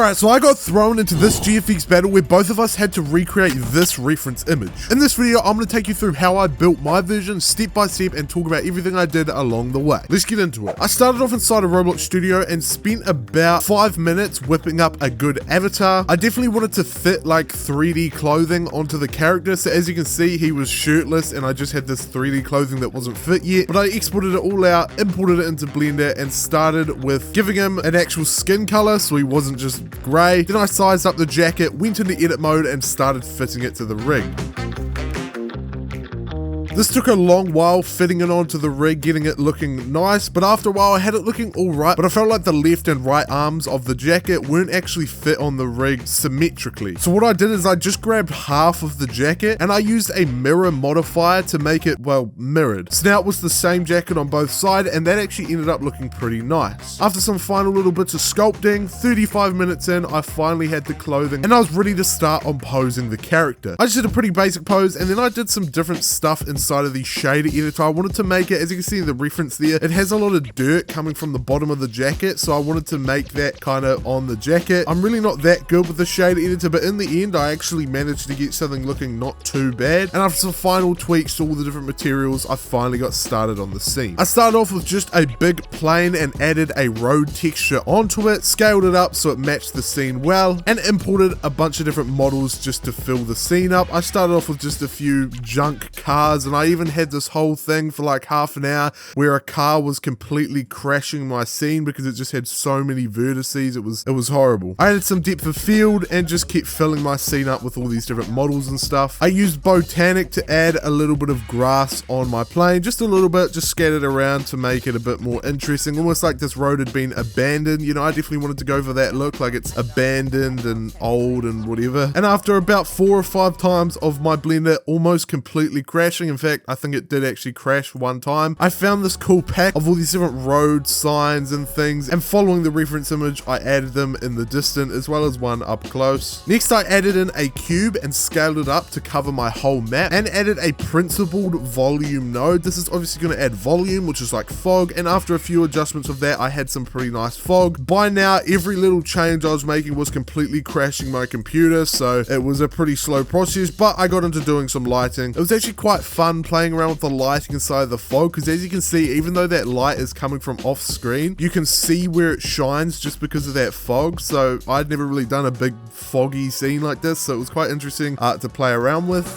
Alright, so I got thrown into this GFX battle where both of us had to recreate this reference image. In this video, I'm going to take you through how I built my version step by step and talk about everything I did along the way. Let's get into it. I started off inside a Roblox studio and spent about 5 minutes whipping up a good avatar. I definitely wanted to fit like 3D clothing onto the character, so as you can see, he was shirtless and I just had this 3D clothing that wasn't fit yet, but I exported it all out, imported it into Blender, and started with giving him an actual skin color so he wasn't just grey. Then I sized up the jacket, went into edit mode, and started fitting it to the rig. This took a long while fitting it onto the rig, getting it looking nice, but after a while I had it looking alright, but I felt like the left and right arms of the jacket weren't actually fit on the rig symmetrically. So what I did is I just grabbed half of the jacket and I used a mirror modifier to make it, well, mirrored. So now it was the same jacket on both sides, and that actually ended up looking pretty nice. After some final little bits of sculpting, 35 minutes in, I finally had the clothing and I was ready to start on posing the character. I just did a pretty basic pose, and then I did some different stuff inside of the shader editor. I wanted to make it, as you can see in the reference there, it has a lot of dirt coming from the bottom of the jacket, so I wanted to make that kind of on the jacket. I'm really not that good with the shader editor, but in the end I actually managed to get something looking not too bad, and after some final tweaks to all the different materials, I finally got started on the scene. I started off with just a big plane and added a road texture onto it, scaled it up so it matched the scene well, and imported a bunch of different models just to fill the scene up. I started off with just a few junk cars, and I even had this whole thing for like half an hour where a car was completely crashing my scene because it just had so many vertices. It was horrible. I added some depth of field and just kept filling my scene up with all these different models and stuff. I used Botanic to add a little bit of grass on my plane, just a little bit, just scattered around to make it a bit more interesting, almost like this road had been abandoned. You know, I definitely wanted to go for that look, like it's abandoned and old and whatever. And after about 4 or 5 times of my Blender almost completely crashing, in fact I think it did actually crash one time, I found this cool pack of all these different road signs and things, and following the reference image I added them in the distant as well as one up close. Next I added in a cube and scaled it up to cover my whole map, and added a principled volume node. This is obviously going to add volume, which is like fog, and after a few adjustments of that I had some pretty nice fog. By now every little change I was making was completely crashing my computer, so it was a pretty slow process, but I got into doing some lighting. It was actually quite fun playing around with the lighting inside the fog, because as you can see, even though that light is coming from off screen, you can see where it shines just because of that fog. So I'd never really done a big foggy scene like this, so it was quite interesting to play around with.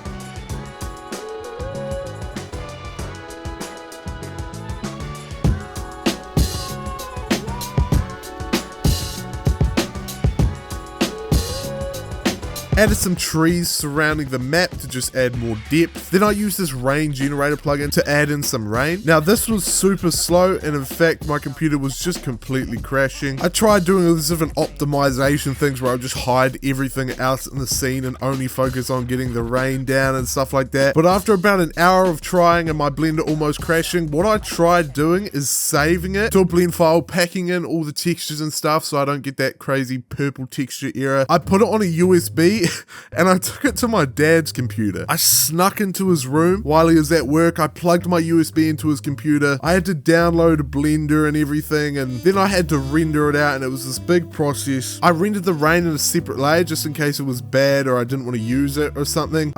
Added some trees surrounding the map to just add more depth. Then I used this rain generator plugin to add in some rain. Now this was super slow, and in fact my computer was just completely crashing. I tried doing all these different optimization things where I would just hide everything else in the scene and only focus on getting the rain down and stuff like that. But after about an hour of trying and my Blender almost crashing, what I tried doing is saving it to a blend file, packing in all the textures and stuff so I don't get that crazy purple texture error. I put it on a USB and I took it to my dad's computer. I snuck into his room while he was at work. I plugged my USB into his computer. I had to download a Blender and everything, and then I had to render it out, and it was this big process. I rendered the rain in a separate layer just in case it was bad or I didn't want to use it or something,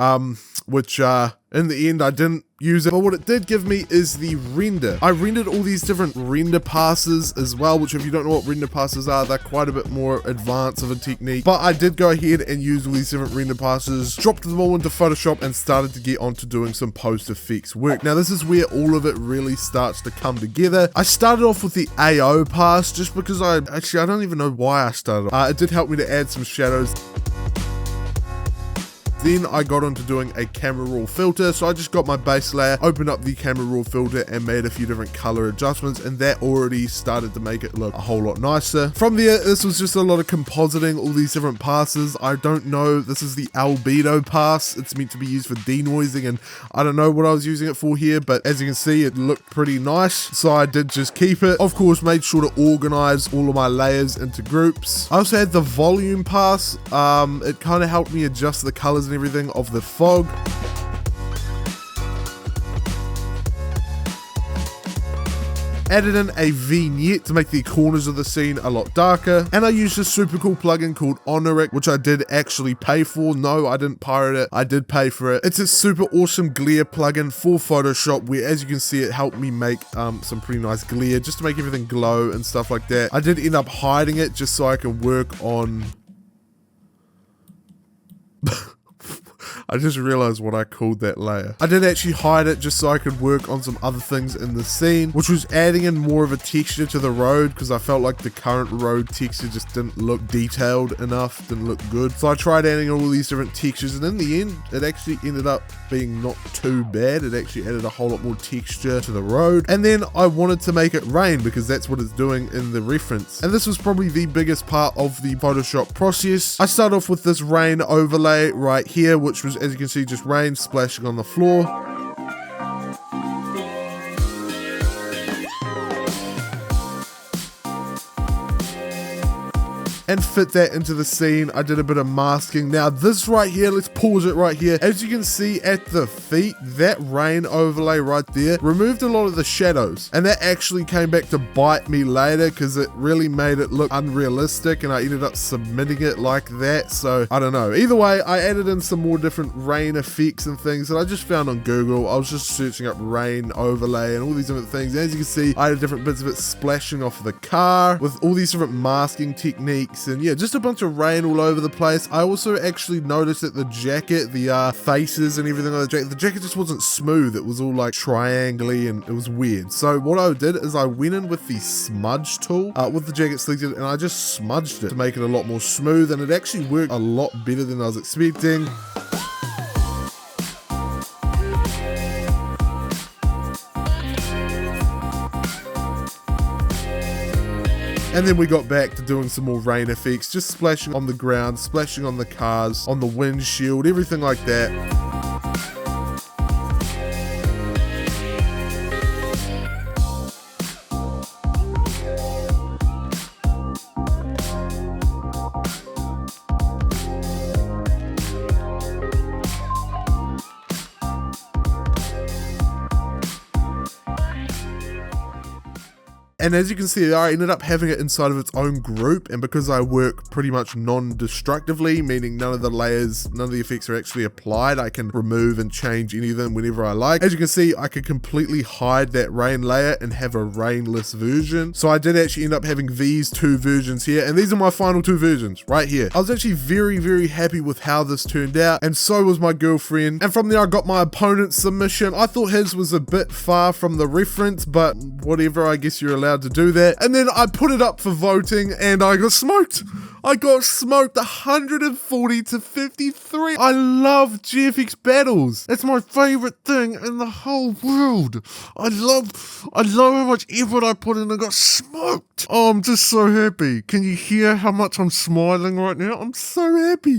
which in the end I didn't use it, but what it did give me is the render. I rendered all these different render passes as well, which if you don't know what render passes are, they're quite a bit more advanced of a technique, but I did go ahead and use all these different render passes, dropped them all into Photoshop, and started to get onto doing some post effects work. Now this is where all of it really starts to come together. I started off with the AO pass just because I don't even know why I started. It did help me to add some shadows. Then I got onto doing a camera raw filter, so I just got my base layer, opened up the camera raw filter, and made a few different color adjustments, and that already started to make it look a whole lot nicer. From there, this was just a lot of compositing all these different passes. I don't know, this is the albedo pass. It's meant to be used for denoising, and I don't know what I was using it for here, but as you can see, it looked pretty nice, so I did just keep it. Of course, made sure to organize all of my layers into groups. I also had the volume pass. It kind of helped me adjust the colors and everything of the fog. added in a vignette to make the corners of the scene a lot darker, and I used a super cool plugin called Honoric, which I did actually pay for. No, I didn't pirate it, I did pay for it. It's a super awesome glare plugin for Photoshop where, as you can see, it helped me make some pretty nice glare just to make everything glow and stuff like that. I did end up hiding it just so I can work on I just realized what I called that layer. I did actually hide it just so I could work on some other things in the scene, which was adding in more of a texture to the road because I felt like the current road texture just didn't look detailed enough, didn't look good. So I tried adding all these different textures, and in the end, it actually ended up being not too bad. It actually added a whole lot more texture to the road. And then I wanted to make it rain because that's what it's doing in the reference. And this was probably the biggest part of the Photoshop process. I start off with this rain overlay right here, which was, as you can see, just rain splashing on the floor. And fit that into the scene. I did a bit of masking. Now this right here, let's pause it right here. As you can see at the feet, that rain overlay right there removed a lot of the shadows, and that actually came back to bite me later because it really made it look unrealistic, and I ended up submitting it like that. So I don't know, either way, I added in some more different rain effects and things that I just found on Google. I was just searching up rain overlay and all these different things. And as you can see, I had different bits of it splashing off the car with all these different masking techniques. And yeah, just a bunch of rain all over the place. I also actually noticed that the jacket, the faces and everything on the jacket just wasn't smooth. It was all like triangly and it was weird. So what I did is I went in with the smudge tool with the jacket selected, and I just smudged it to make it a lot more smooth, and it actually worked a lot better than I was expecting. And then we got back to doing some more rain effects, just splashing on the ground, splashing on the cars, on the windshield, everything like that. And as you can see, I ended up having it inside of its own group, and because I work pretty much non-destructively, meaning none of the layers, none of the effects are actually applied, I can remove and change any of them whenever I like. As you can see, I could completely hide that rain layer and have a rainless version. So I did actually end up having these two versions here, and these are my final two versions right here. I was actually very, very happy with how this turned out, and so was my girlfriend. And from there, I got my opponent's submission. I thought his was a bit far from the reference, but whatever, I guess you're allowed to do that. And then I put it up for voting, and I got smoked. I got smoked 140 to 53. I love GFX battles. It's my favorite thing in the whole world. I love how much effort I put in and got smoked. Oh, I'm just so happy. Can you hear how much I'm smiling right now? I'm so happy.